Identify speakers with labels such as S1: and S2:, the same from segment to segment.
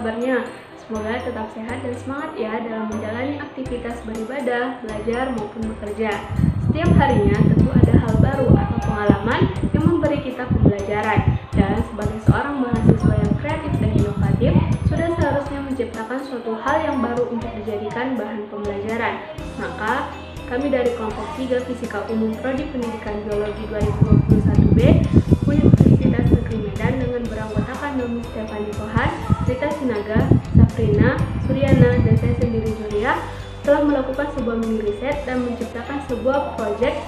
S1: kabarnya? Semoga tetap sehat dan semangat ya dalam menjalani aktivitas beribadah, belajar, maupun bekerja. Setiap harinya tentu ada hal baru atau pengalaman yang memberi kita pembelajaran. Dan sebagai seorang mahasiswa yang kreatif dan inovatif, sudah seharusnya menciptakan suatu hal yang baru untuk dijadikan bahan pembelajaran. Maka, kami dari kelompok 3 Fisika Umum Prodi Pendidikan Geologi 2021B Universitas Negeri Medan dengan beranggotakan Nomi Stefani Kohan, Rita Sinaga, Safrina, Suryana, dan saya sendiri Julia telah melakukan sebuah mini riset dan menciptakan sebuah proyek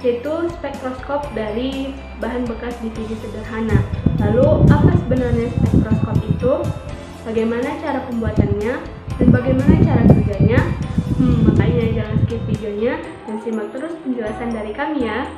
S1: yaitu spektroskop dari bahan bekas DVD sederhana. Lalu, apa sebenarnya spektroskop itu? Bagaimana cara pembuatannya? Dan bagaimana cara kerjanya? Makanya jangan skip videonya dan simak terus penjelasan dari kami ya.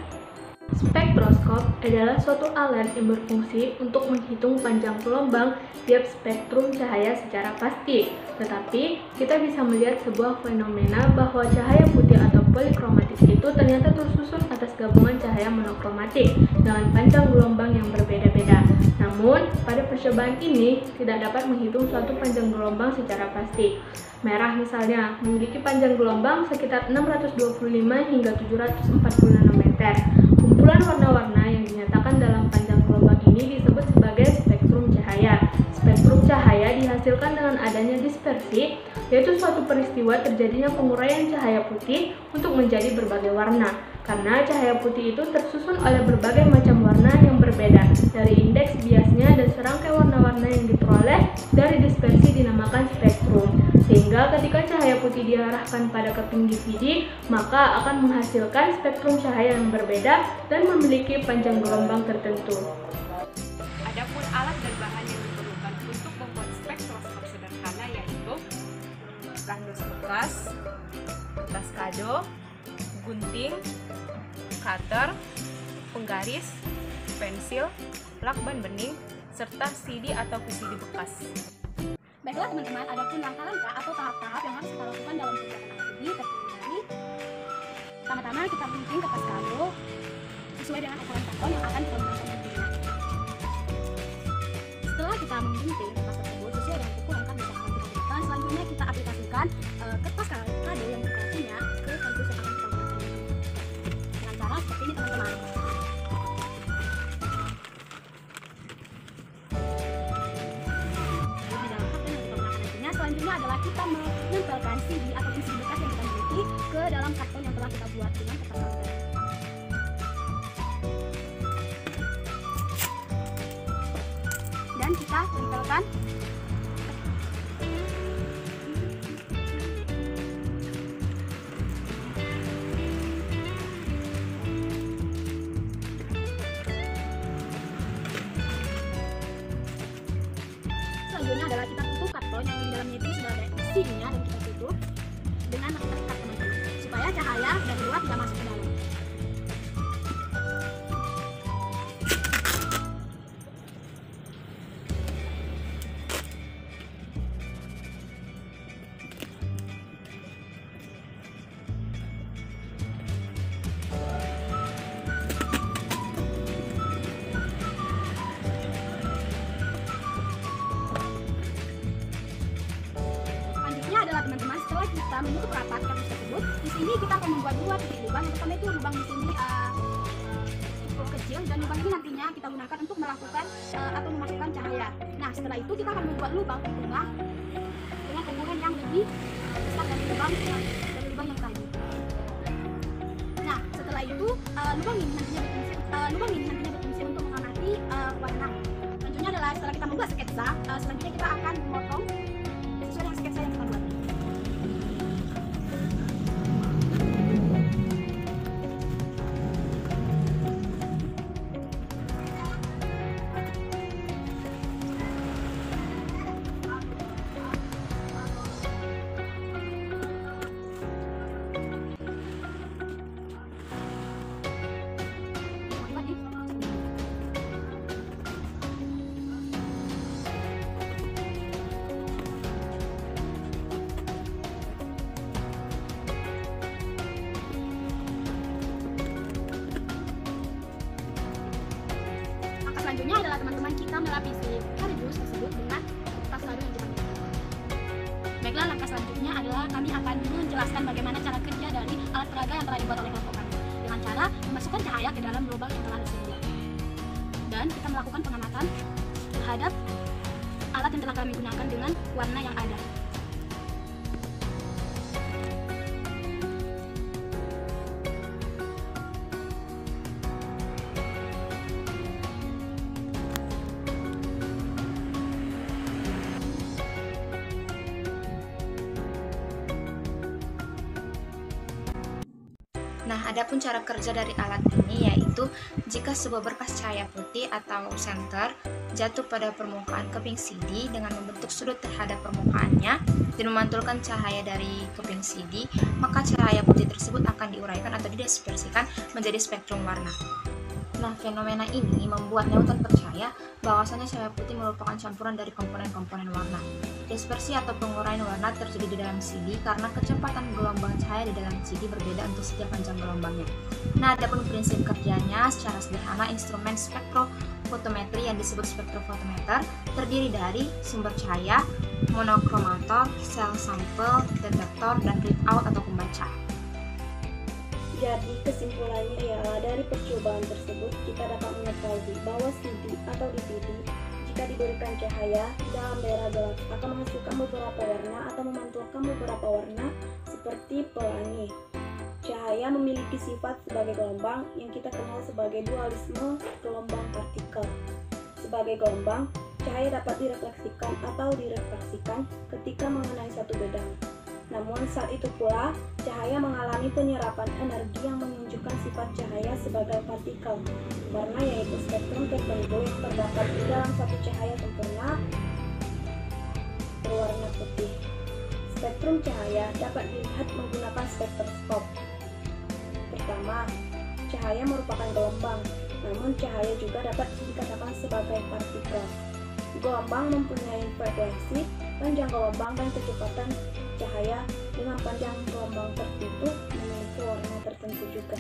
S1: Spektroskop adalah suatu alat yang berfungsi untuk menghitung panjang gelombang tiap spektrum cahaya secara pasti. Tetapi, kita bisa melihat sebuah fenomena bahwa cahaya putih atau polikromatik itu ternyata tersusun atas gabungan cahaya monokromatik dengan panjang gelombang yang berbeda-beda. Namun, pada percobaan ini tidak dapat menghitung suatu panjang gelombang secara pasti. Merah misalnya memiliki panjang gelombang sekitar 625 hingga 740 nanometer. Kumpulan warna-warna yang dinyatakan dalam panjang gelombang ini disebut sebagai spektrum cahaya. Spektrum cahaya dihasilkan dengan adanya dispersi, yaitu suatu peristiwa terjadinya penguraian cahaya putih untuk menjadi berbagai warna. Karena cahaya putih itu tersusun oleh berbagai macam warna yang berbeda, dari indeks biasnya dan serangkai warna-warna yang diperoleh dari dispersi dinamakan spektrum. Sehingga ketika cahaya putih diarahkan pada keping DVD, maka akan menghasilkan spektrum cahaya yang berbeda dan memiliki panjang gelombang tertentu.
S2: Adapun alat dan bahan yang diperlukan untuk membuat spektroskop sederhana yaitu kardus kertas kado, gunting, cutter, penggaris, pensil, lakban bening, serta CD atau VCD bekas.
S3: Baiklah teman-teman, ada pun langkah-langkah atau tahap-tahap yang harus kita lakukan dalam pembuatan alat ini terdiri dari pertama-tama kita gunting kertas kado sesuai dengan ukuran karton yang akan kita gunakan guntingnya. Setelah kita menggunting kertas tersebut sesuai dengan ukuran kardus yang akan kita gunakan, selanjutnya kita aplikasikan kertas kado yang kita punya ke kardus yang akan kita gunakan dengan cara seperti ini teman-teman. Selanjutnya adalah kita menempelkan CD atau isi bekas yang kita miliki ke dalam karton yang telah kita buat dengan kertas kado. Dan kita tempelkan selanjutnya adalah kita tutup karton yang di dalamnya itu sudah ada CD-nya dan kita tutup dengan terdekat teman-teman supaya cahaya dan luar tidak masuk ke dalam. Teman-teman, setelah kita menutup rapat kardus tersebut, di sini kita akan membuat dua titik lubang. Yang pertama itu lubang di sini cukup kecil dan lubang ini nantinya kita gunakan untuk melakukan atau memasukkan cahaya. Nah, setelah itu kita akan membuat lubang di tengah dengan ukuran yang lebih besar dari lubang yang tadi. Nah, setelah itu lubang ini nantinya berfungsi untuk mengamati warna. Selanjutnya adalah setelah kita membuat sketsa, selanjutnya kita akan memotong sesuai dengan sketsa yang kita buat. Selanjutnya adalah teman-teman kita melapisi kardus tersebut dengan kertas kado yang kita gunakan. Baiklah, langkah selanjutnya adalah kami akan menjelaskan bagaimana cara kerja dari alat peraga yang telah dibuat oleh kelompok kami dengan cara memasukkan cahaya ke dalam lubang yang telah disediakan. Dan kita melakukan pengamatan terhadap alat yang telah kami gunakan dengan warna yang ada.
S4: Nah, adapun cara kerja dari alat ini yaitu jika sebuah berkas cahaya putih atau senter jatuh pada permukaan keping CD dengan membentuk sudut terhadap permukaannya dan memantulkan cahaya dari keping CD, maka cahaya putih tersebut akan diuraikan atau didispersikan menjadi spektrum warna. Nah, fenomena ini membuat Newton percaya bahwasanya cahaya putih merupakan campuran dari komponen-komponen warna. Dispersi atau penguraian warna terjadi di dalam CD karena kecepatan gelombang cahaya di dalam CD berbeda untuk setiap panjang gelombangnya. Nah, adapun prinsip kerjanya secara sederhana, instrumen spektrofotometri yang disebut spektrofotometer terdiri dari sumber cahaya, monokromator, sel sampel, detektor, dan readout atau pembaca.
S5: Jadi kesimpulannya ialah dari percobaan tersebut kita dapat mengetahui bahwa CD atau DVD jika diberikan cahaya dalam daerah gelap akan menghasilkan beberapa warna atau memantulkan beberapa warna seperti pelangi. Cahaya memiliki sifat sebagai gelombang yang kita kenal sebagai dualisme gelombang partikel. Sebagai gelombang, cahaya dapat direfleksikan atau direfraksikan ketika mengenai satu bidang. Namun saat itu pula, cahaya mengalami penyerapan energi yang menunjukkan sifat cahaya sebagai partikel, warna yaitu spektrum tertentu yang terdapat di dalam satu cahaya sempurna berwarna putih. Spektrum cahaya dapat dilihat menggunakan spektroskop. Pertama, cahaya merupakan gelombang, namun cahaya juga dapat dikatakan sebagai partikel. Gelombang mempunyai frekuensi, panjang gelombang, dan kecepatan cahaya dengan panjang gelombang tertentu memiliki warna tertentu juga.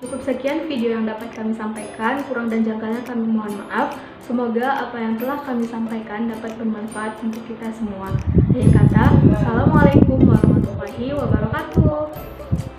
S1: Cukup sekian video yang dapat kami sampaikan, kurang dan janggalnya kami mohon maaf. Semoga apa yang telah kami sampaikan dapat bermanfaat untuk kita semua. Akhir kata, Assalamualaikum warahmatullahi wabarakatuh.